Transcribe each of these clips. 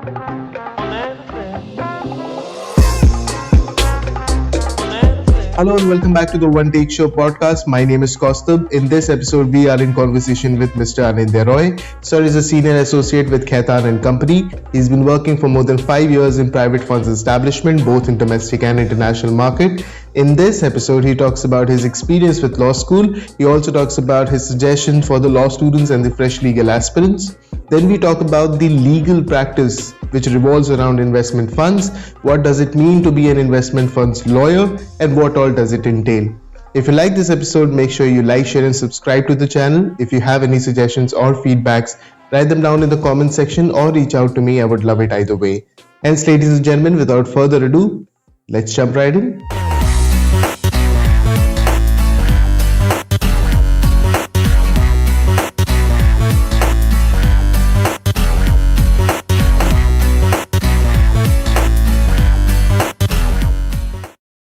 Hello and welcome back to the One Take Show podcast. My name is Kaustubh. In this episode, we are in conversation with Mr. Anindya Roy. Sir is a senior associate with Khaitan and Co. He's been working for more than 5 years in private funds establishment, both in domestic and international market. In this episode, he talks about his experience with law school. He also talks about his suggestions for the law students and the fresh legal aspirants. Then we talk about the legal practice which revolves around investment funds. What does it mean to be an investment funds lawyer and what all does it entail? If you like this episode, make sure you like, share and subscribe to the channel. If you have any suggestions or feedbacks, write them down in the comment section or reach out to me. I would love it either way. Hence, ladies and gentlemen, without further ado, let's jump right in.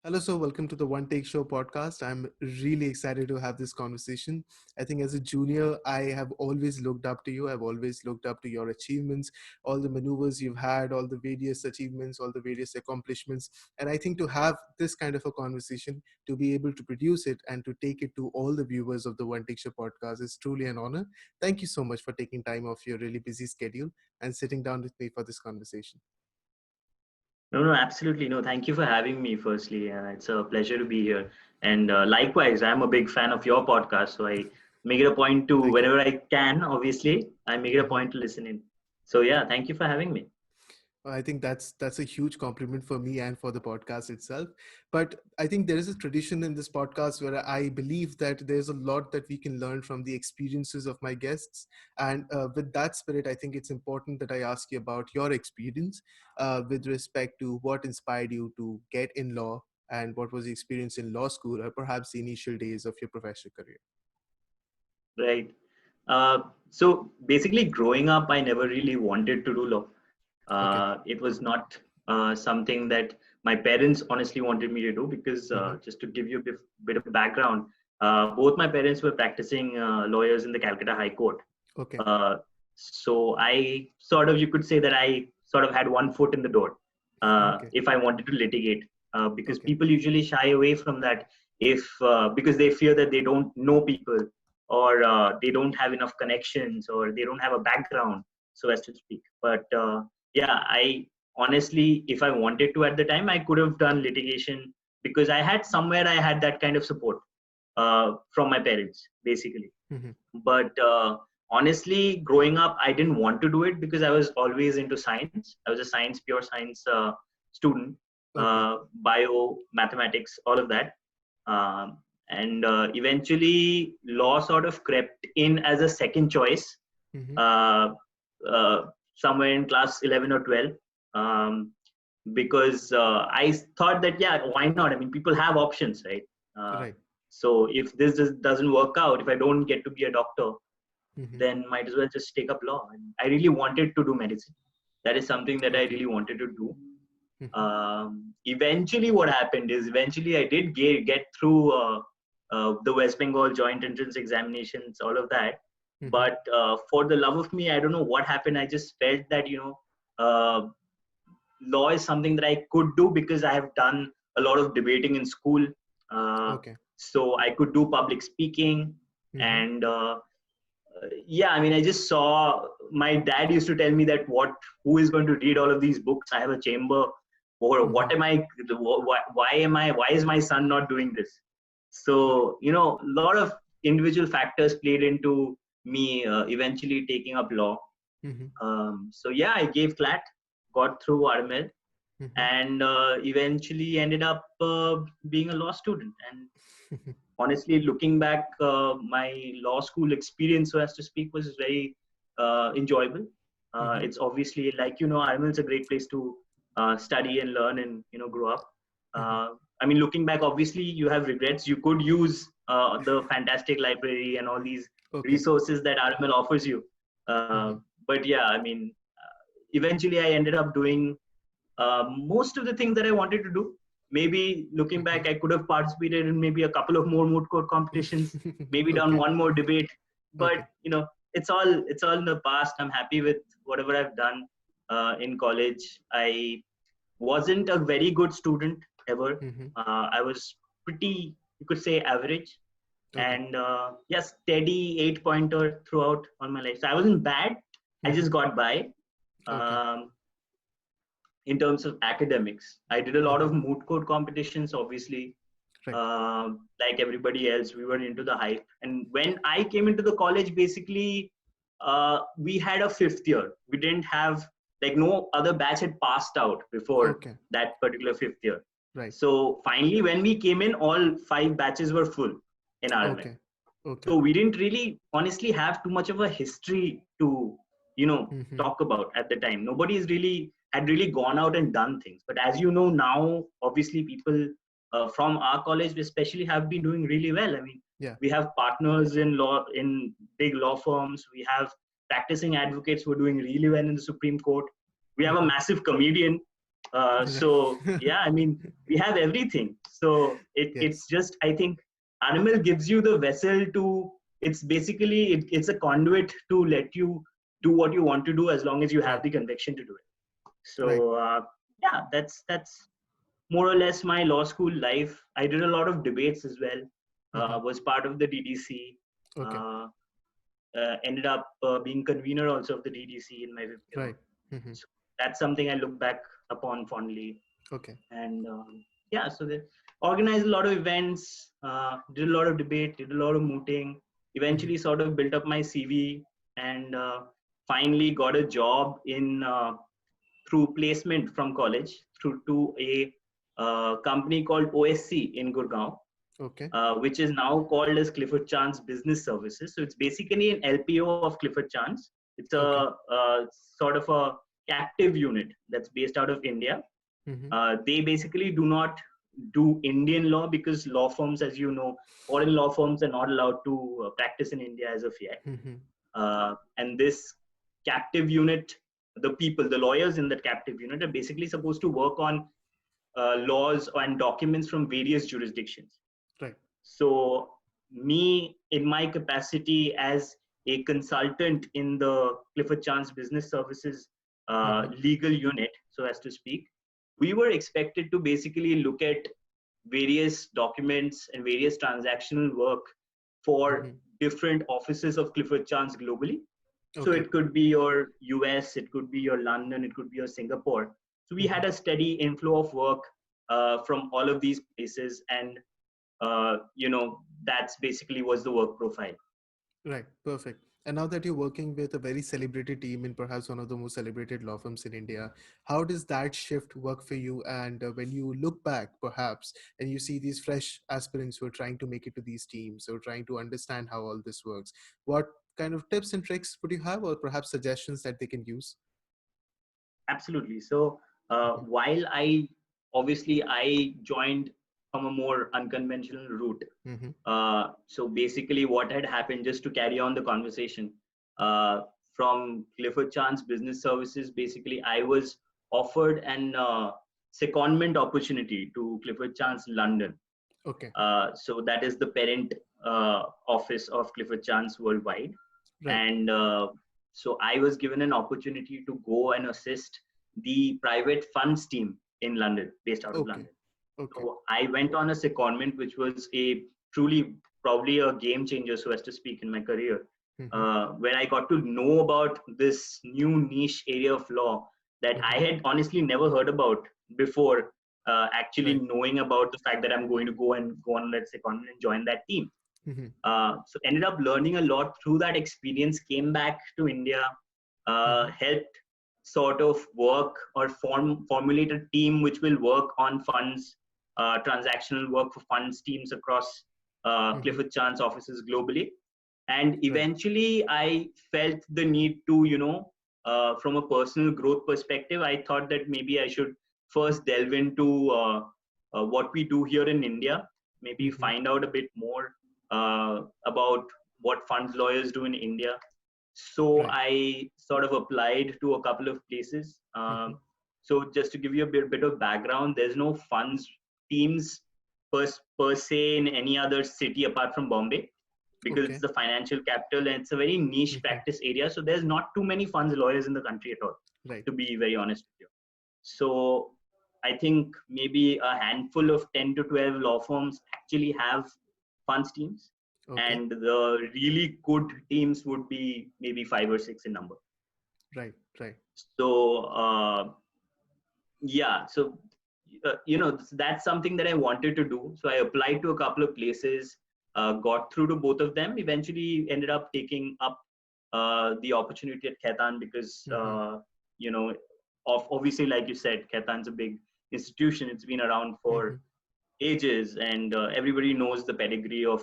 Hello, so welcome to the One Take Show podcast. I'm really excited to have this conversation. I think as a junior, I have always looked up to you. I've always looked up to your achievements, all the maneuvers you've had, all the various achievements, all the various accomplishments. And I think to have this kind of a conversation, to be able to produce it and to take it to all the viewers of the One Take Show podcast is truly an honor. Thank you so much for taking time off your really busy schedule and sitting down with me for this conversation. No, absolutely. No, thank you for having me, firstly. It's a pleasure to be here. And likewise, I'm a big fan of your podcast. So I make it a point to, whenever I can, obviously, I make it a point to listen in. So yeah, thank you for having me. I think that's a huge compliment for me and for the podcast itself. But I think there is a tradition in this podcast where I believe that there's a lot that we can learn from the experiences of my guests. And with that spirit, I think it's important that I ask you about your experience with respect to what inspired you to get in law and what was the experience in law school or perhaps the initial days of your professional career. Right. So basically, growing up, I never really wanted to do law. It was not something that my parents honestly wanted me to do because just to give you a bit of background, both my parents were practicing lawyers in the Calcutta High Court. Okay. So I sort of, you could say that I sort of had one foot in the door if I wanted to litigate because people usually shy away from that because they fear that they don't know people or they don't have enough connections or they don't have a background, so as to speak. But yeah, I honestly, if I wanted to at the time, I could have done litigation because I had that kind of support from my parents, basically. But honestly, growing up, I didn't want to do it because I was always into science. I was a pure science student, bio, mathematics, all of that. And eventually, law sort of crept in as a second choice. Somewhere in class 11 or 12 because I thought that, yeah, why not? I mean, people have options, right? Right. So if this doesn't work out, if I don't get to be a doctor, then might as well just take up law. And I really wanted to do medicine. That is something that I really wanted to do. Eventually, what happened is I did get through the West Bengal joint entrance examinations, all of that. But for the love of me, I don't know what happened. I just felt that, law is something that I could do because I have done a lot of debating in school. So I could do public speaking. And yeah, I mean, I just saw my dad used to tell me that who is going to read all of these books? I have a chamber. Or why is my son not doing this? So, a lot of individual factors played into me eventually taking up law. So yeah, I gave CLAT, got through RML, and eventually ended up being a law student. And honestly, looking back, my law school experience, so as to speak, was very enjoyable. It's obviously, like, RML is a great place to study and learn and, grow up. I mean, looking back, obviously, you have regrets. You could use the fantastic library and all these resources that RML offers you. But yeah, I mean, eventually I ended up doing most of the things that I wanted to do. Maybe looking back, I could have participated in maybe a couple of more moot court competitions, maybe done one more debate. But, it's all in the past. I'm happy with whatever I've done. in college. I wasn't a very good student ever. I was pretty, you could say, average. And steady 8-pointer throughout all my life. So I wasn't bad. I just got by. In terms of academics, I did a lot of moot court competitions, obviously. Like everybody else, we were into the hype. And when I came into the college, basically, we had a 5th year. We didn't have, like, no other batch had passed out before that particular 5th year. So finally, when we came in, all 5 batches were full in RML. So we didn't really, honestly, have too much of a history to, talk about at the time. Nobody had really gone out and done things. But as you know now, obviously, people from our college especially have been doing really well. I mean, we have partners in law, in big law firms. We have practicing advocates who are doing really well in the Supreme Court. We have a massive comedian. So yeah, I mean, we have everything. So it's just, I think RML gives you the vessel to, it's basically, it's a conduit to let you do what you want to do as long as you have the conviction to do it. So yeah, that's more or less my law school life. I did a lot of debates as well, was part of the DDC, ended up being convener also of the DDC in my 5th year. So that's something I look back upon fondly. And yeah, so they organized a lot of events, did a lot of debate, did a lot of mooting, eventually sort of built up my CV, and finally got a job in through placement from college through to a company called OSC in Gurugram, which is now called as Clifford Chance Business Services. So it's basically an LPO of Clifford Chance. It's a sort of a captive unit that's based out of India. They basically do not do Indian law because law firms, as you know, foreign law firms are not allowed to practice in India as of yet. And this captive unit, the lawyers in that captive unit are basically supposed to work on laws and documents from various jurisdictions. So me, in my capacity as a consultant in the Clifford Chance Business Services legal unit, so as to speak, we were expected to basically look at various documents and various transactional work for different offices of Clifford Chance globally. So it could be your US, it could be your London, it could be your Singapore. So we had a steady inflow of work from all of these places, and that's basically was the work profile. Right, perfect. And now that you're working with a very celebrated team in perhaps one of the most celebrated law firms in India, how does that shift work for you? And when you look back, perhaps, and you see these fresh aspirants who are trying to make it to these teams or trying to understand how all this works, what kind of tips and tricks would you have, or perhaps suggestions that they can use? Absolutely. So while I joined from a more unconventional route. So basically what had happened, just to carry on the conversation, from Clifford Chance Business Services, basically I was offered an secondment opportunity to Clifford Chance London. So that is the parent office of Clifford Chance worldwide. And so I was given an opportunity to go and assist the private funds team in London, based out of London. So I went on a secondment, which was a truly probably a game changer, so as to speak, in my career, where I got to know about this new niche area of law that I had honestly never heard about before, actually knowing about the fact that I'm going to go on that secondment and join that team. So ended up learning a lot through that experience, came back to India, helped sort of work or formulate a team which will work on funds, transactional work for funds teams across Clifford Chance offices globally. And eventually I felt the need to, from a personal growth perspective, I thought that maybe I should first delve into what we do here in India, maybe find out a bit more about what funds lawyers do in India. So I sort of applied to a couple of places. So just to give you a bit of background, there's no funds teams per se in any other city apart from Bombay, because it's the financial capital and it's a very niche practice area. So there's not too many funds lawyers in the country at all. Right. to be very honest with you. So I think maybe a handful of 10 to 12 law firms actually have funds teams, Okay. and the really good teams would be maybe 5 or 6 in number. Right. Right. So yeah, so that's something that I wanted to do. So I applied to a couple of places, got through to both of them. Eventually, ended up taking up the opportunity at Khaitan because Mm-hmm. you know, obviously, like you said, Khaitan's a big institution. It's been around Mm-hmm. for ages, and everybody knows the pedigree of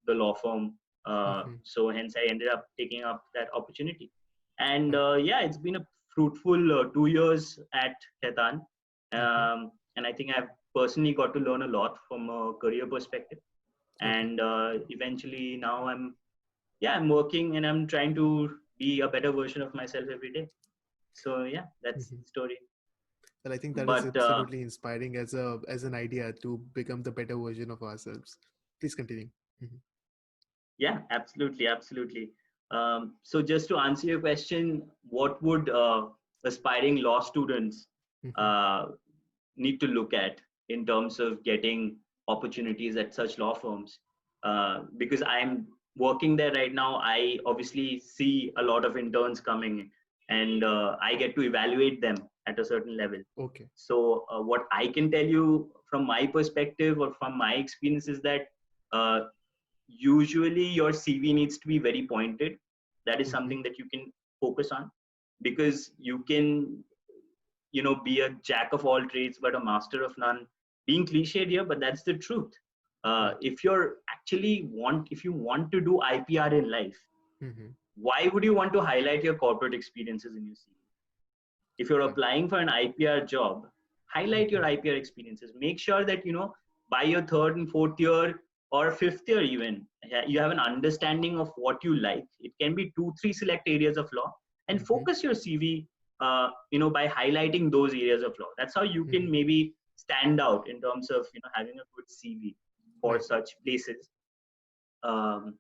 the law firm. Mm-hmm. So hence, I ended up taking up that opportunity. And Right. yeah, it's been a fruitful 2 years at Khaitan. Mm-hmm. And I think I've personally got to learn a lot from a career perspective. Okay. And eventually now I'm working and I'm trying to be a better version of myself every day. So yeah, that's Mm-hmm. the story. Well, I think that is But absolutely inspiring as an idea to become the better version of ourselves. Please continue. Mm-hmm. yeah, absolutely, absolutely. So just to answer your question, what would aspiring law students Mm-hmm. uh, need to look at in terms of getting opportunities at such law firms? Because I'm working there right now, I obviously see a lot of interns coming, and I get to evaluate them at a certain level. Okay. So what I can tell you from my perspective or from my experience is that uh, usually your CV needs to be very pointed. That is Mm-hmm. something that you can focus on, because you can, be a jack of all trades but a master of none. Being cliched here, but that's the truth. Right. If you want to do IPR in life, Mm-hmm. why would you want to highlight your corporate experiences in your CV? If you're Right. applying for an IPR job, highlight Mm-hmm. your IPR experiences. Make sure that, by your third and fourth year or fifth year, even, you have an understanding of what you like. It can be 2, 3 select areas of law, and Mm-hmm. focus your CV, by highlighting those areas of law. That's how you Mm-hmm. can maybe stand out in terms of, having a good CV for Right. such places. um,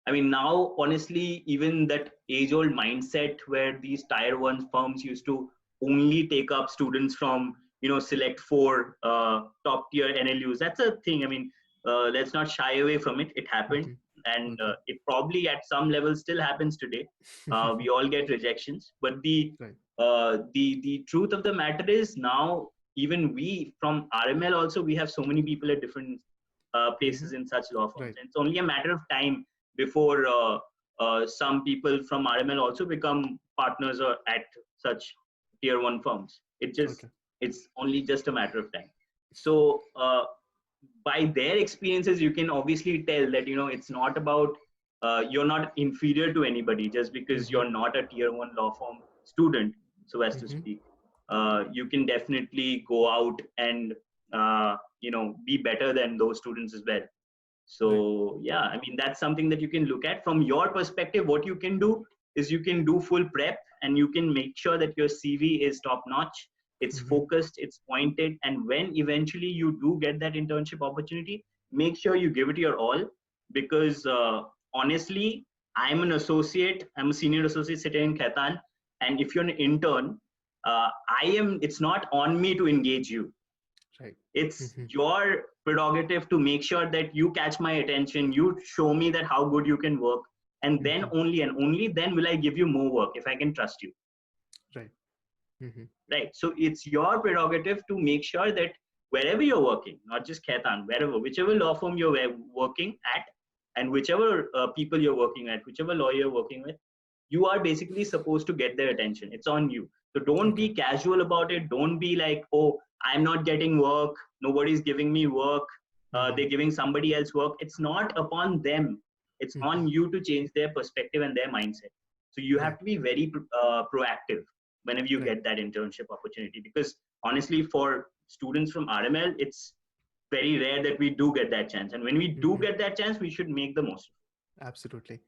I mean, now, honestly, even that age old mindset where these tier one firms used to only take up students from, select four top tier NLUs, that's a thing. I mean, let's not shy away from it. It happened. Mm-hmm. And Okay. it probably at some level still happens today. We all get rejections. But Right. the truth of the matter is now, even we from RML also, we have so many people at different Mm-hmm. places in such law firms. Right. And it's only a matter of time before some people from RML also become partners or at such tier one firms. Okay. It's only just a matter of time. So by their experiences, you can obviously tell that, it's not about you're not inferior to anybody just because Mm-hmm. you're not a tier one law firm student, so as to Mm-hmm. speak. You can definitely go out and be better than those students as well. Right. So yeah, I mean, that's something that you can look at from your perspective. What you can do is you can do full prep, and you can make sure that your CV is top notch, it's Mm-hmm. focused, it's pointed. And when eventually you do get that internship opportunity, make sure you give it your all. Because honestly, I'm a senior associate sitting in Khaitan. And if you're an intern, it's not on me to engage you. Right. It's Mm-hmm. your prerogative to make sure that you catch my attention, you show me that how good you can work, and then Mm-hmm. only then will I give you more work if I can trust you. Right. Mm-hmm. Right? So it's your prerogative to make sure that wherever you're working, not just Khaitan, wherever, whichever law firm you're working at, and whichever people you're working at, whichever lawyer you're working with, you are basically supposed to get their attention. It's on you. So don't Okay. be casual about it. Don't be like, oh, I'm not getting work, nobody's giving me work, Mm-hmm. they're giving somebody else work. It's not upon them, it's Mm-hmm. on you to change their perspective and their mindset. So you Right. have to be very proactive whenever you Right. get that internship opportunity, because honestly, for students from RML, it's very rare that we do get that chance, and when we do Mm-hmm. get that chance, we should make the most. Absolutely.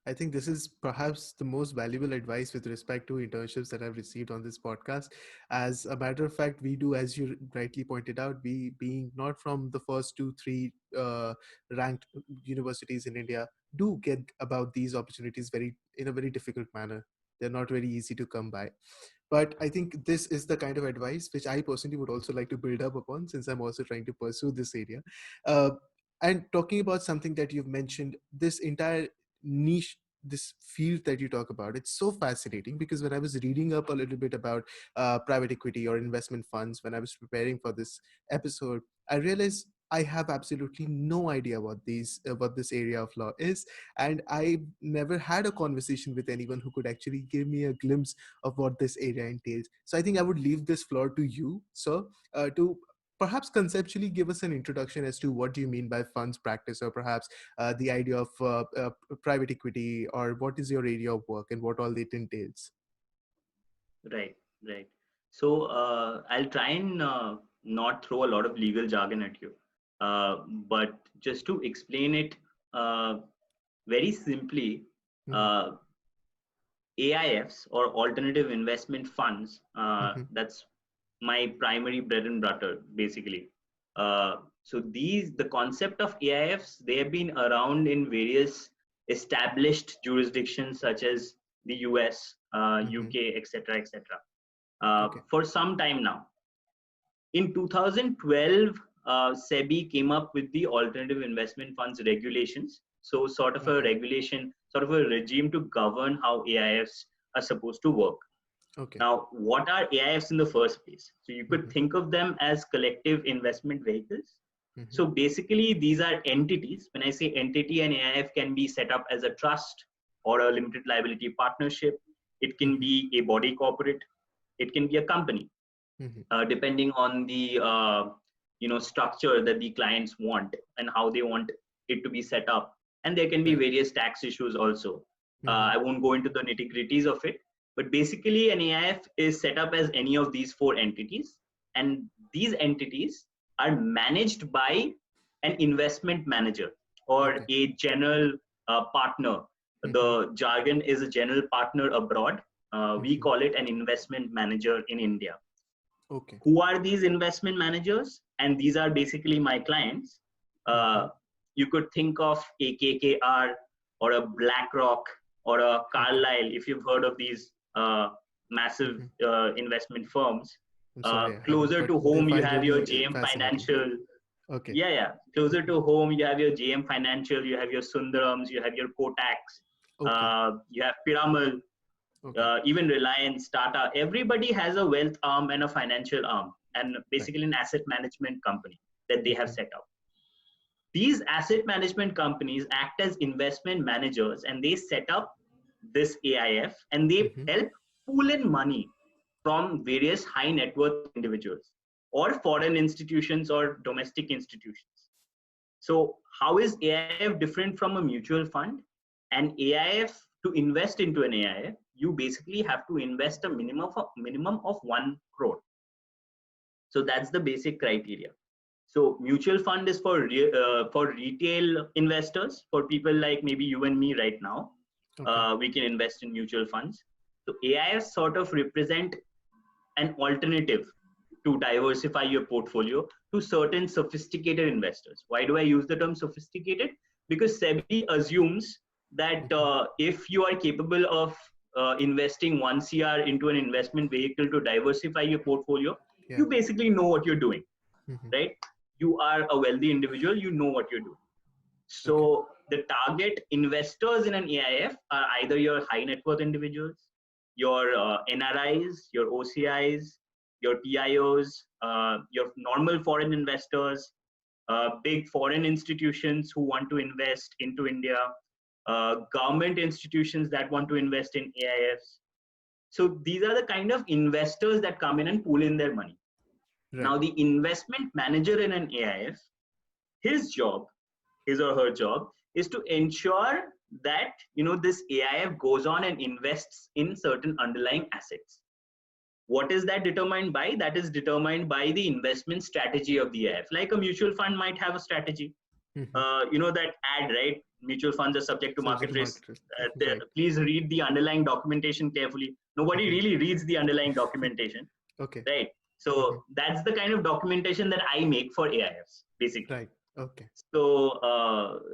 I think this is perhaps the most valuable advice with respect to internships that I've received on this podcast. As a matter of fact, we do, as you rightly pointed out, we being not from the first two, three ranked universities in India, do get about these opportunities very in a very difficult manner. They're not very easy to come by. But I think this is the kind of advice which I personally would also like to build up upon, since I'm also trying to pursue this area. Uh, and talking about something that you've mentioned, this entire niche, this field that you talk about, it's so fascinating, because when I was reading up a little bit about private equity or investment funds, when I was preparing for this episode, I realized I have absolutely no idea what this area of law is, and I never had a conversation with anyone who could actually give me a glimpse of what this area entails. So I think I would leave this floor to you, sir, to perhaps conceptually give us an introduction as to what do you mean by funds practice, or perhaps the idea of private equity, or what is your area of work and what all it entails. Right, right. So I'll try and not throw a lot of legal jargon at you, but just to explain it uh, very simply, Mhm, uh, AIFs or alternative investment funds, mhm, that's my primary bread and butter, basically. So the concept of AIFs, they have been around in various established jurisdictions such as the US, mhm. UK, etc., etc. Okay. For some time now. In 2012, SEBI came up with the alternative investment funds regulations. So, sort of a Okay. regulation, sort of a regime to govern how AIFs are supposed to work. Okay. Now, what are AIFs in the first place? So, you could Mhm, think of them as collective investment vehicles. mhm. So, basically, these are entities. When I say entity, an AIF can be set up as a trust or a limited liability partnership. It can Mhm, be a body corporate. It can be a company, mhm. depending on the structure that the clients want and how they want it to be set up. And there can be Right. various tax issues also. Mhm, I won't go into the nitty gritties of it, but basically an AIF is set up as any of these four entities, and these entities are managed by an investment manager or okay. a general partner. Mhm, The jargon is a general partner abroad. We mhm. call it an investment manager in India. Okay. Who are these investment managers? And these are basically my clients. Mhm. uh, you could think of a KKR or a BlackRock or a Okay. Carlyle, if you've heard of these massive Mhm. investment firms. I'm sorry, I haven't, Closer but to they home, you find have your really JM fascinating. Financial. Okay. Yeah, yeah. Closer Mhm. to home, you have your JM Financial, you have your Sundarams, you have your Kotaks, Okay. you have Piramal, Okay. even Reliance, Tata. Everybody has a wealth arm and a financial arm, and Right. basically an asset management company that they have Mhm, set up. These asset management companies act as investment managers, and they set up this AIF, and they mhm. help pool in money from various high net worth individuals or foreign institutions or domestic institutions. So, how is AIF different from a mutual fund? An AIF, to invest into an AIF, you basically have to invest a minimum of 1 crore. So that's the basic criteria. So mutual fund is for retail investors, for people like maybe you and me right now. Okay. We can invest in mutual funds. So AIFs sort of represent an alternative to diversify your portfolio to certain sophisticated investors. Why do I use the term sophisticated? Because SEBI assumes that Mhm. if you are capable of investing 1 CR into an investment vehicle to diversify your portfolio, Yeah. you basically know what you're doing, Mhm. right? You are a wealthy individual, you know what you're doing. Okay. So the target investors in an AIF are either your high net worth individuals, your NRIs, your OCIs, your PIOs, your normal foreign investors, big foreign institutions who want to invest into India, government institutions that want to invest in AIFs. So these are the kind of investors that come in and pool in their money. Right. Now, the investment manager in an AIF, his job, his or her job, is to ensure that this AIF goes on and invests in certain underlying assets. What is that determined by? That is determined by the investment strategy of the AIF. Like a mutual fund might have a strategy. Mhm. That ad, right? Mutual funds are subject to Subject market to risk. market risk. Right. Please read the underlying documentation carefully. Nobody Mhm. really reads the underlying documentation, Okay. right? So Mhm. that's the kind of documentation that I make for AIFs, basically. Right. Okay. So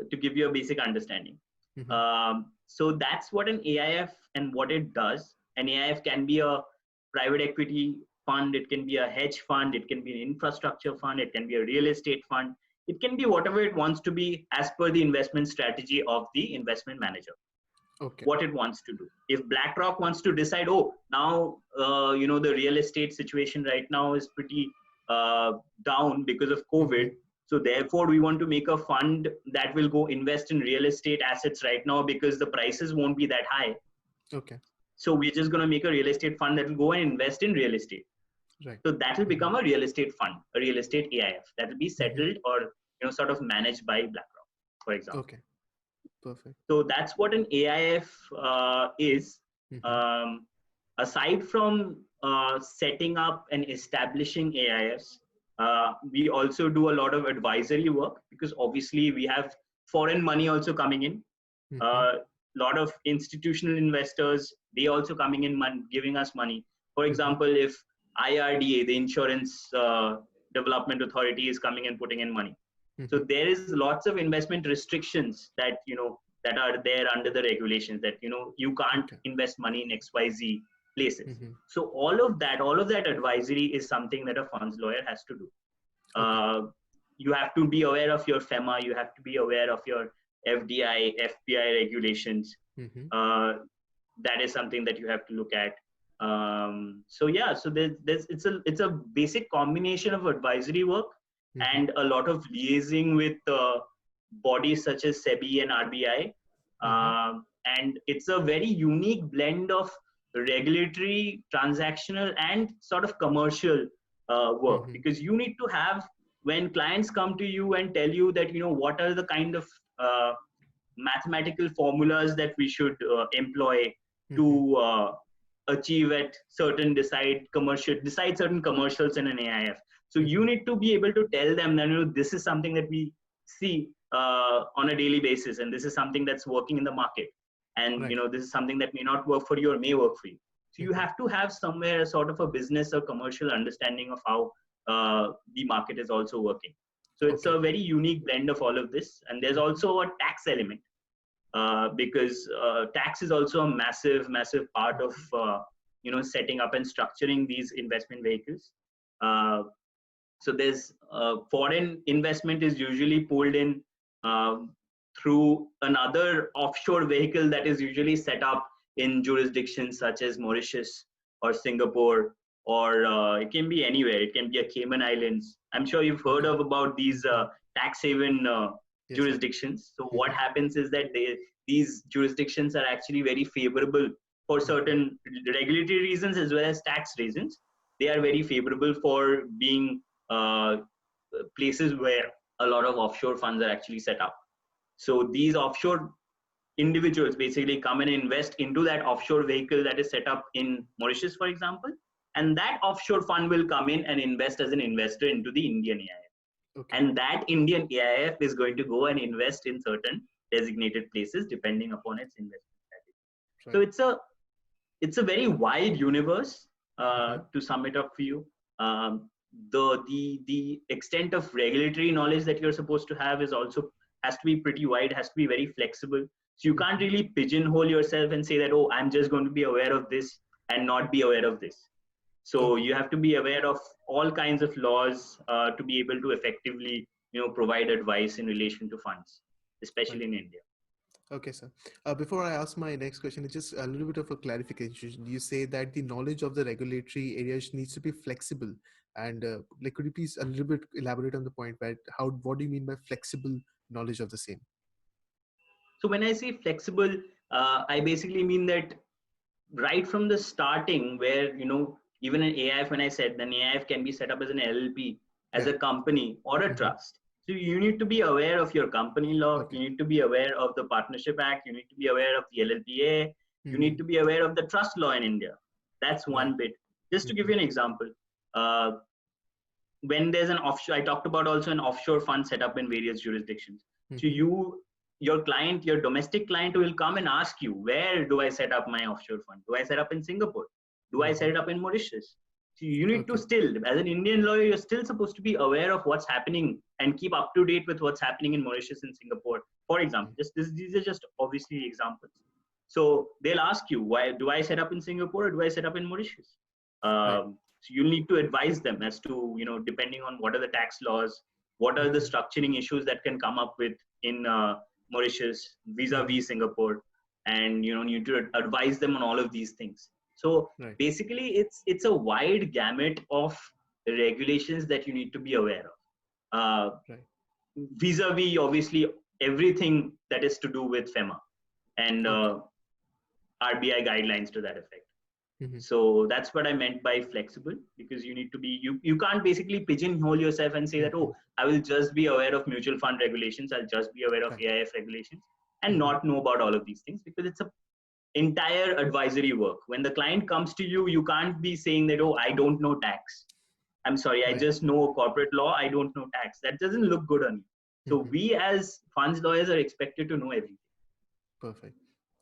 to give you a basic understanding, Mhm. so that's what an AIF and what it does. An AIF can be a private equity fund, it can be a hedge fund, it can be an infrastructure fund, it can be a real estate fund. It can be whatever it wants to be as per the investment strategy of the investment manager. Okay. What it wants to do. If BlackRock wants to decide, oh, now the real estate situation right now is pretty down because of COVID. So therefore, we want to make a fund that will go invest in real estate assets right now because the prices won't be that high. Okay. So we're just going to make a real estate fund that will go and invest in real estate. Right. So that will become a real estate fund, a real estate AIF that will be settled or sort of managed by BlackRock, for example. Okay. Perfect. So that's what an AIF is. Aside from setting up and establishing AIFs, we also do a lot of advisory work because obviously we have foreign money also coming in. A lot of institutional investors, they also coming in, giving us money. For example, if IRDA, the Insurance Development Authority, is coming and putting in money. So there is lots of investment restrictions that that are there under the regulations that you can't invest money in XYZ places. So all of that advisory is something that a funds lawyer has to do. You have to be aware of your FEMA, you have to be aware of your FDI, FPI regulations. That is something that you have to look at. So it's a basic combination of advisory work and a lot of liaising with bodies such as SEBI and RBI. And it's a very unique blend of regulatory, transactional, and sort of commercial work, because you need to have, when clients come to you and tell you that, what are the kind of mathematical formulas that we should employ to achieve at certain decide certain commercials in an AIF. So you need to be able to tell them that this is something that we see on a daily basis, and this is something that's working in the market, and this is something that may not work for you or may work for you. So you have to have somewhere a sort of a business or commercial understanding of how the market is also working. So it's a very unique blend of all of this, and there's also a tax element. Because tax is also a massive part of setting up and structuring these investment vehicles. So there's foreign investment is usually pulled in through another offshore vehicle that is usually set up in jurisdictions such as Mauritius or Singapore, or it can be anywhere. It can be a Cayman Islands. I'm sure you've heard about these tax haven jurisdictions. So what happens is that these jurisdictions are actually very favorable for certain regulatory reasons as well as tax reasons. They are very favorable for being places where a lot of offshore funds are actually set up. So these offshore individuals basically come and invest into that offshore vehicle that is set up in Mauritius, for example, and that offshore fund will come in and invest as an investor into the Indian AIF. And that Indian AIF is going to go and invest in certain designated places depending upon its investment strategy. So it's a very wide universe. To sum it up for you, the extent of regulatory knowledge that you're supposed to have is also has to be pretty wide, has to be very flexible. So you can't really pigeonhole yourself and say that, oh, I'm just going to be aware of this and not be aware of this. So you have to be aware of all kinds of laws to be able to effectively, provide advice in relation to funds, especially in India. Okay, sir. Before I ask my next question, it's just a little bit of a clarification. You say that the knowledge of the regulatory areas needs to be flexible, and could you please a little bit elaborate on the point? What do you mean by flexible knowledge of the same? So when I say flexible, I basically mean that right from the starting, where even an AIF, when I said an AIF can be set up as an LL.B, as a company or a trust. So you need to be aware of your company law. You need to be aware of the Partnership Act. You need to be aware of the LLPA. You need to be aware of the trust law in India. That's one bit. Just to give you an example, when there's an offshore, I talked about also an offshore fund set up in various jurisdictions. So your client, your domestic client will come and ask you, where do I set up my offshore fund? Do I set up in Singapore? Do I set it up in Mauritius? So you need to still, as an Indian lawyer, you're still supposed to be aware of what's happening and keep up to date with what's happening in Mauritius and Singapore. For example, these are just obviously examples. So they'll ask you, why do I set up in Singapore or do I set up in Mauritius? Right. So you'll need to advise them as to, depending on what are the tax laws, what are the structuring issues that can come up with in Mauritius vis-a-vis Singapore, and you need to advise them on all of these things. So Right. basically, it's a wide gamut of regulations that you need to be aware of. Right. Vis-a-vis, obviously, everything that is to do with FEMA and Okay. RBI guidelines to that effect. Mm-hmm. So that's what I meant by flexible, because you need to be, you can't basically pigeonhole yourself and say that, oh, I will just be aware of mutual fund regulations, I'll just be aware of Right. AIF regulations and not know about all of these things, because it's a entire advisory work. When the client comes to you, you can't be saying that, oh, I don't know tax. I'm sorry, I Right. just know corporate law, I don't know tax. That doesn't look good on you. So we as funds lawyers are expected to know everything. Perfect.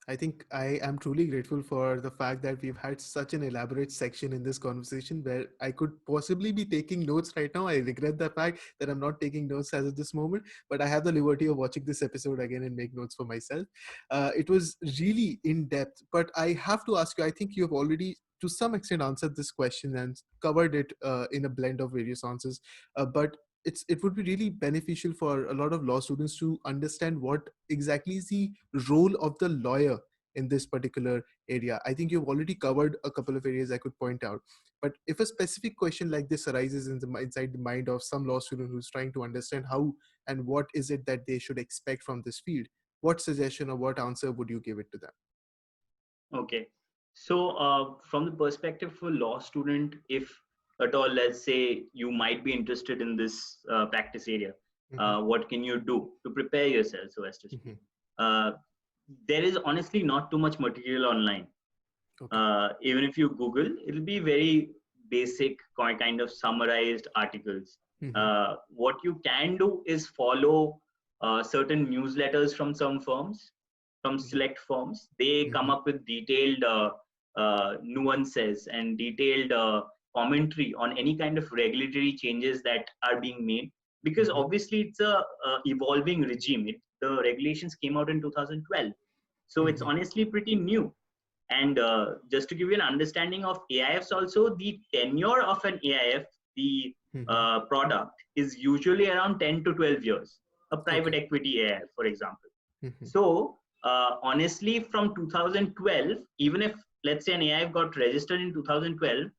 I think I am truly grateful for the fact that we've had such an elaborate section in this conversation where I could possibly be taking notes right now. I regret the fact that I'm not taking notes as of this moment, but I have the liberty of watching this episode again and make notes for myself. It was really in depth, but I have to ask you, I think you have already to some extent answered this question and covered it in a blend of various answers. But it would be really beneficial for a lot of law students to understand what exactly is the role of the lawyer in this particular area. I think you've already covered a couple of areas I could point out, but if a specific question like this arises inside the mind of some law student who's trying to understand how and what is it that they should expect from this field, what suggestion or what answer would you give it to them? Okay. So from the perspective of a law student, if at all, let's say you might be interested in this practice area, what can you do to prepare yourself, so as to speak? There is honestly not too much material online. Okay. Even if you Google, it'll be very basic kind of summarized articles. What you can do is follow certain newsletters from some firms, from select firms. They come up with detailed nuances and detailed commentary on any kind of regulatory changes that are being made, because obviously it's a evolving regime. The regulations came out in 2012, so it's honestly pretty new. And just to give you an understanding of AIFs also, the tenure of an AIF, the product, is usually around 10 to 12 years. A private equity AIF, for example. So honestly, from 2012, even if let's say an AIF got registered in 2012,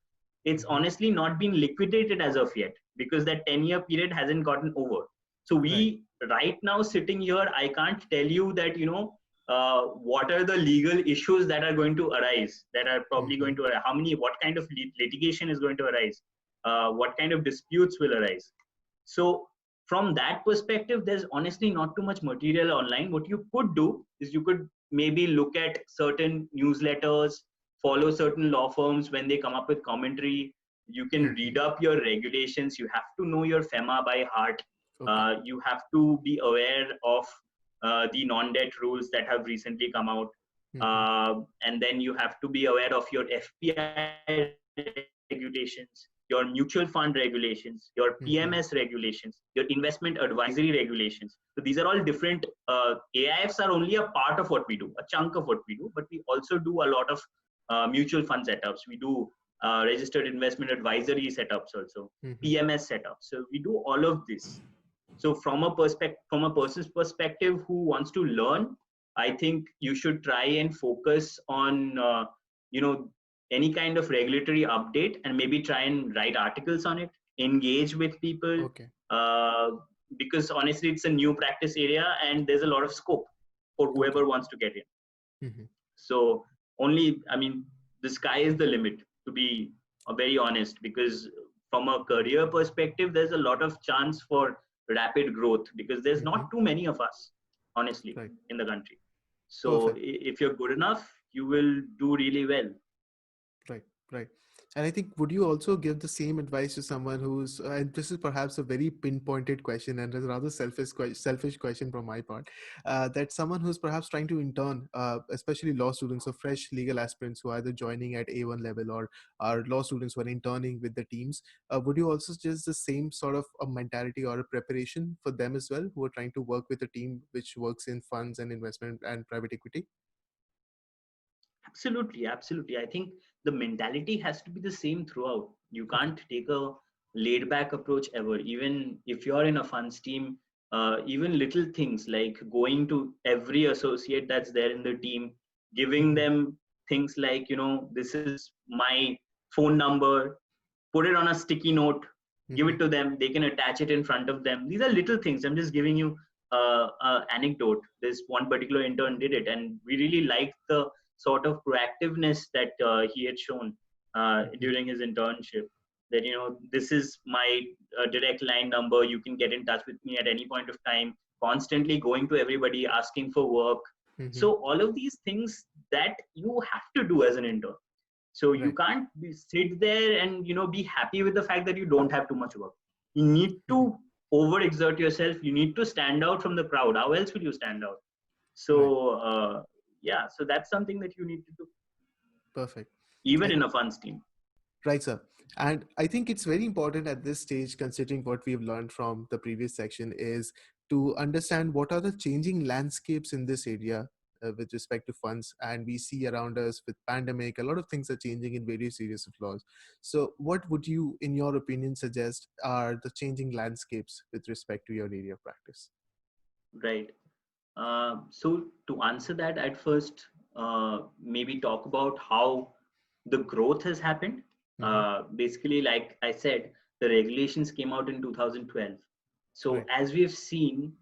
it's honestly not been liquidated as of yet, because that 10-year period hasn't gotten over. So we right now sitting here, I can't tell you that, what are the legal issues that are going to arise, that are probably going to arise, what kind of litigation is going to arise, what kind of disputes will arise. So from that perspective, there's honestly not too much material online. What you could do is you could maybe look at certain newsletters, follow certain law firms when they come up with commentary. You can read up your regulations. You have to know your FEMA by heart. You have to be aware of the non-debt rules that have recently come out. And then you have to be aware of your FPI regulations, your mutual fund regulations, your PMS regulations, your investment advisory regulations. So these are all different. AIFs are only a part of what we do, a chunk of what we do, but we also do a lot of mutual fund setups. We do registered investment advisory setups also, PMS setups. So we do all of this. So from a person's perspective who wants to learn, I think you should try and focus on any kind of regulatory update, and maybe try and write articles on it, engage with people, because honestly it's a new practice area and there's a lot of scope for whoever wants to get in. So the sky is the limit, to be very honest, because from a career perspective, there's a lot of chance for rapid growth, because there's not too many of us, honestly, in the country. So if you're good enough, you will do really well. Right. And I think, would you also give the same advice to someone who's, and this is perhaps a very pinpointed question and a rather selfish question from my part, that someone who's perhaps trying to intern, especially law students or fresh legal aspirants who are either joining at A1 level or are law students who are interning with the teams, would you also suggest the same sort of a mentality or a preparation for them as well, who are trying to work with a team which works in funds and investment and private equity? Absolutely. I think the mentality has to be the same throughout. You can't take a laid back approach ever. Even if you're in a funds team, even little things like going to every associate that's there in the team, giving them things like, this is my phone number, put it on a sticky note, give it to them, they can attach it in front of them. These are little things. I'm just giving you an anecdote. This one particular intern did it, and we really liked the sort of proactiveness that he had shown during his internship. That, this is my direct line number, you can get in touch with me at any point of time, constantly going to everybody asking for work. So all of these things that you have to do as an intern. So you can't sit there and be happy with the fact that you don't have too much work. You need to overexert yourself. You need to stand out from the crowd. How else will you stand out? So so that's something that you need to do. Perfect. Even in a funds team. Right, sir. And I think it's very important at this stage, considering what we've learned from the previous section, is to understand what are the changing landscapes in this area with respect to funds. And we see around us with pandemic, a lot of things are changing in various areas of laws. So what would you, in your opinion, suggest are the changing landscapes with respect to your area of practice? Right. So to answer that, at first, maybe talk about how the growth has happened. Basically, like I said, the regulations came out in 2012. So as we've seen,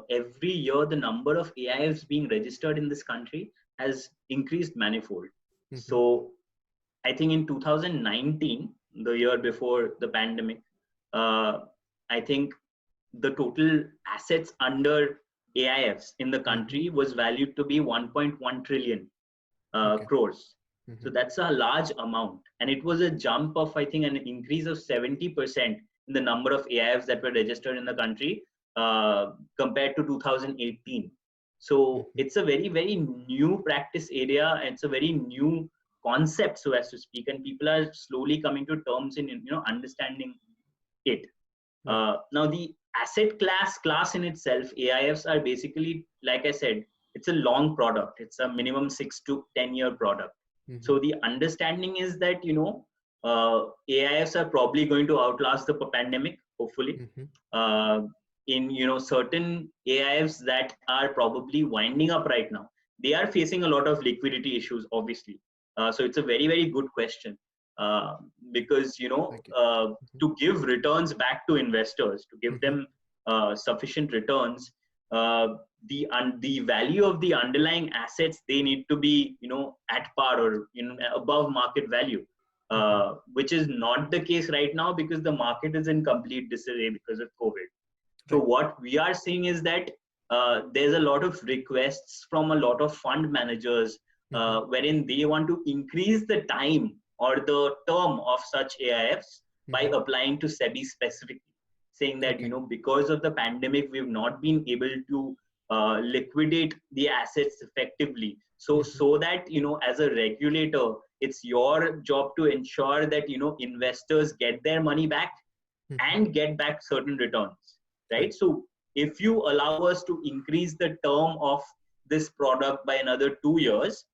every year the number of AIFs being registered in this country has increased manifold. So I think in 2019, the year before the pandemic, I think the total assets under AIFs in the country was valued to be 1.1 trillion crores. So that's a large amount. And it was a jump of, I think, an increase of 70% in the number of AIFs that were registered in the country compared to 2018. So it's a very, very new practice area. It's a very new concept, so as to speak, and people are slowly coming to terms in understanding it. Now the asset class in itself, AIFs are basically, like I said, it's a long product. It's a minimum 6 to 10 year product. So the understanding is that AIFs are probably going to outlast the pandemic, hopefully. In certain AIFs that are probably winding up right now, they are facing a lot of liquidity issues, obviously. So it's a very, very good question. Because to give returns back to investors, to give them sufficient returns, the value of the underlying assets, they need to be at par or above market value, which is not the case right now because the market is in complete disarray because of COVID. So what we are seeing is that there's a lot of requests from a lot of fund managers wherein they want to increase the time or the term of such AIFs by applying to SEBI specifically, saying that, because of the pandemic, we've not been able to liquidate the assets effectively. So that, as a regulator, it's your job to ensure that, investors get their money back and get back certain returns, right? So if you allow us to increase the term of this product by another 2 years,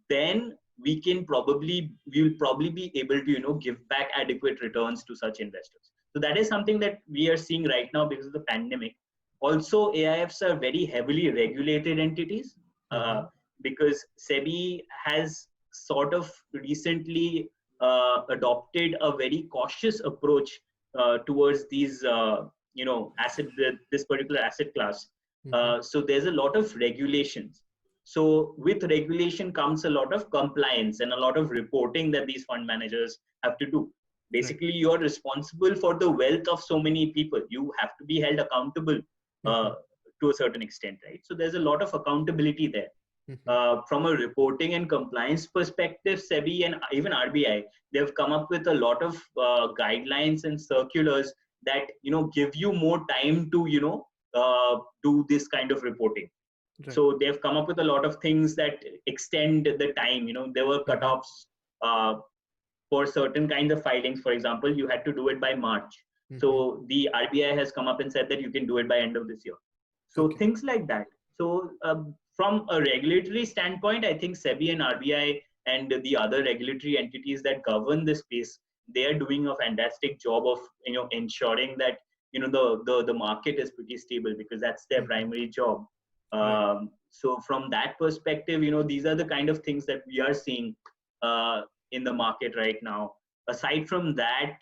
then we'll probably be able to give back adequate returns to such investors. So that is something that we are seeing right now because of the pandemic. Also, AIFs are very heavily regulated entities because SEBI has sort of recently adopted a very cautious approach towards these this particular asset class. So there's a lot of regulations. So with regulation comes a lot of compliance and a lot of reporting that these fund managers have to do. Basically, you're responsible for the wealth of so many people. You have to be held accountable to a certain extent, right? So there's a lot of accountability there. From a reporting and compliance perspective, SEBI and even RBI, they've come up with a lot of guidelines and circulars that give you more time to do this kind of reporting. So they've come up with a lot of things that extend the time. There were cutoffs for certain kinds of filings. For example, you had to do it by March. So the RBI has come up and said that you can do it by end of this year. So things like that. So from a regulatory standpoint, I think SEBI and RBI and the other regulatory entities that govern this space, they are doing a fantastic job of ensuring that the market is pretty stable, because that's their primary job. So from that perspective, these are the kind of things that we are seeing in the market right now. Aside from that,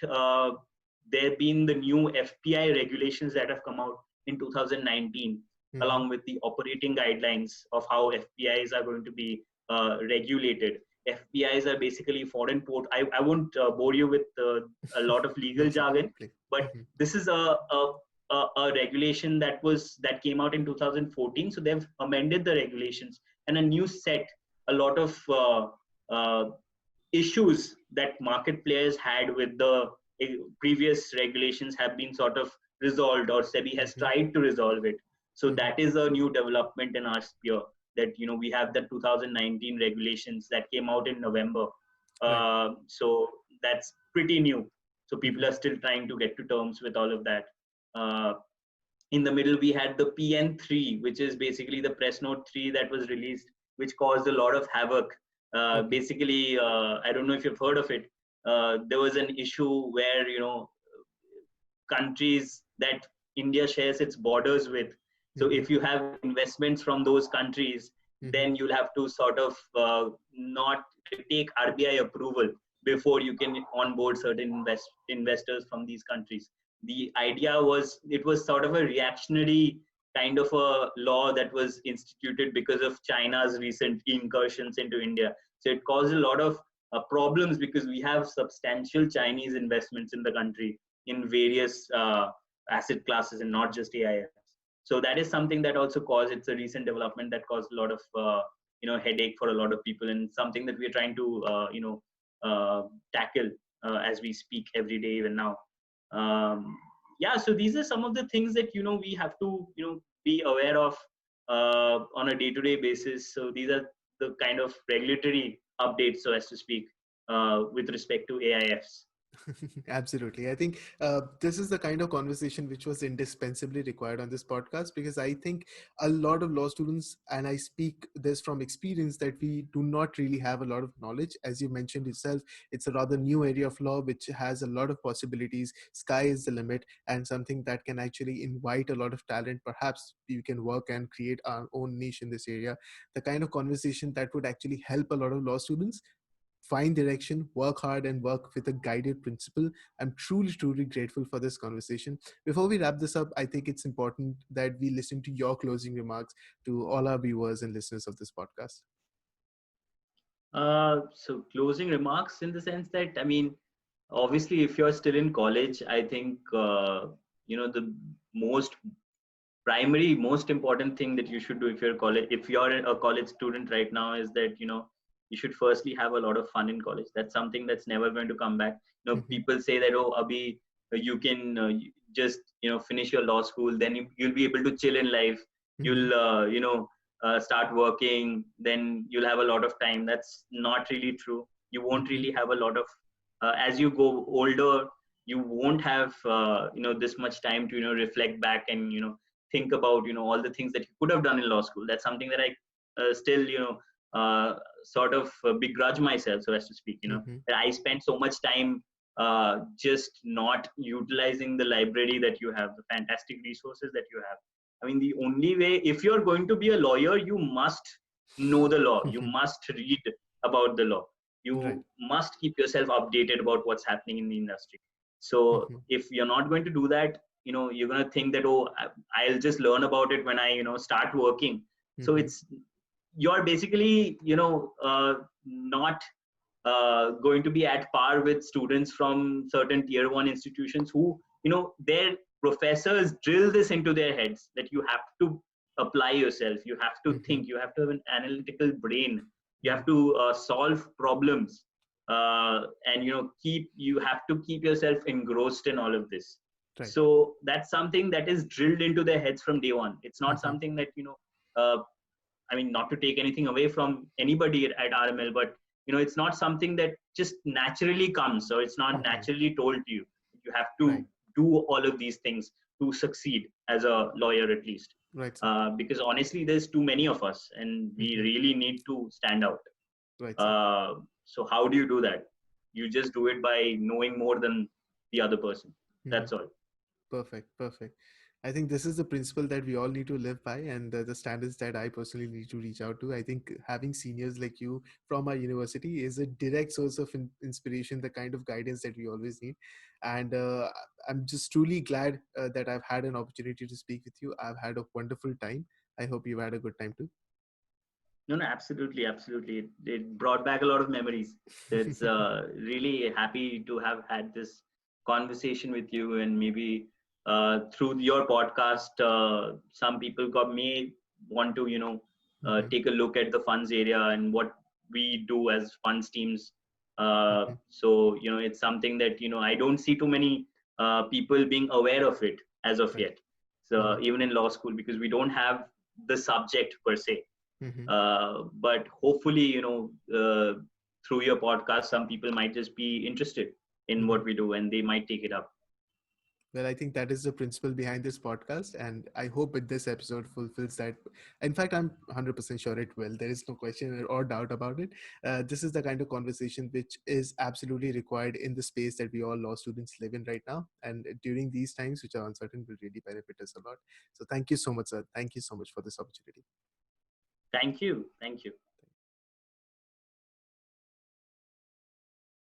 there have been the new FPI regulations that have come out in 2019, along with the operating guidelines of how FPIs are going to be regulated. FPIs are basically foreign port. I won't bore you with a lot of legal jargon, but this is a regulation that came out in 2014. So they've amended the regulations, and a new set, a lot of issues that market players had with the previous regulations have been sort of resolved, or SEBI has tried to resolve it. So that is a new development in our sphere, that we have the 2019 regulations that came out in November. So that's pretty new. So people are still trying to get to terms with all of that. In the middle, we had the PN3, which is basically the Press Note 3 that was released, which caused a lot of havoc. Basically, I don't know if you've heard of it. There was an issue where countries that India shares its borders with. So if you have investments from those countries, then you'll have to sort of not take RBI approval before you can onboard certain investors from these countries. The idea was, it was sort of a reactionary kind of a law that was instituted because of China's recent incursions into India. So it caused a lot of problems, because we have substantial Chinese investments in the country in various asset classes, and not just AIFs. So that is something that also caused, it's a recent development that caused a lot of headache for a lot of people, and something that we are trying to tackle as we speak every day, even now. So these are some of the things that we have to be aware of on a day-to-day basis. So these are the kind of regulatory updates, so as to speak, with respect to AIFs. Absolutely. I think this is the kind of conversation which was indispensably required on this podcast, because I think a lot of law students, and I speak this from experience, that we do not really have a lot of knowledge. As you mentioned yourself, it's a rather new area of law which has a lot of possibilities. Sky is the limit, and something that can actually invite a lot of talent. Perhaps we can work and create our own niche in this area. The kind of conversation that would actually help a lot of law students find direction, work hard, and work with a guided principle. I'm truly, truly grateful for this conversation. Before we wrap this up, I think it's important that we listen to your closing remarks to all our viewers and listeners of this podcast. So closing remarks, in the sense that, I mean, obviously, if you're still in college, I think, the most important thing that you should do if you're a college student right now, is that, you should firstly have a lot of fun in college. That's something that's never going to come back. People say that, oh, Abhi, you can just, finish your law school, then you'll be able to chill in life. You'll, start working, then you'll have a lot of time. That's not really true. You won't really have a lot of, as you go older, you won't have, this much time to, reflect back and, think about, all the things that you could have done in law school. That's something that I still, sort of begrudge myself, so as to speak, that I spent so much time just not utilizing the library that you have, the fantastic resources that you have. I mean, the only way, if you're going to be a lawyer, you must know the law. You must read about the law. You must keep yourself updated about what's happening in the industry. So if you're not going to do that, you're going to think that, oh, I'll just learn about it when I, start working. So you're basically, not going to be at par with students from certain tier 1 institutions who, their professors drill this into their heads, that you have to apply yourself, you have to think, you have to have an analytical brain, you have to solve problems, and you have to keep yourself engrossed in all of this. So that's something that is drilled into their heads from day one. It's not something that I mean, not to take anything away from anybody at RML, but it's not something that just naturally comes, or it's not naturally told to you. You have to do all of these things to succeed as a lawyer, at least. Because honestly, there's too many of us, and we really need to stand out. Right, sir. So how do you do that? You just do it by knowing more than the other person. That's all. Perfect, perfect. I think this is the principle that we all need to live by, and the standards that I personally need to reach out to. I think having seniors like you from our university is a direct source of inspiration, the kind of guidance that we always need. And I'm just truly glad that I've had an opportunity to speak with you. I've had a wonderful time. I hope you've had a good time too. No, no, absolutely, absolutely. It brought back a lot of memories. It's really happy to have had this conversation with you, and maybe through your podcast, some people may want to, take a look at the funds area and what we do as funds teams. So, it's something that, I don't see too many people being aware of it as of Right. yet. So even in law school, because we don't have the subject per se. But hopefully, through your podcast, some people might just be interested in what we do and they might take it up. Well, I think that is the principle behind this podcast, and I hope that this episode fulfills that. In fact, I'm 100% sure it will. There is no question or doubt about it. This is the kind of conversation which is absolutely required in the space that we all law students live in right now. And during these times, which are uncertain, will really benefit us a lot. So thank you so much, sir. Thank you so much for this opportunity. Thank you. Thank you.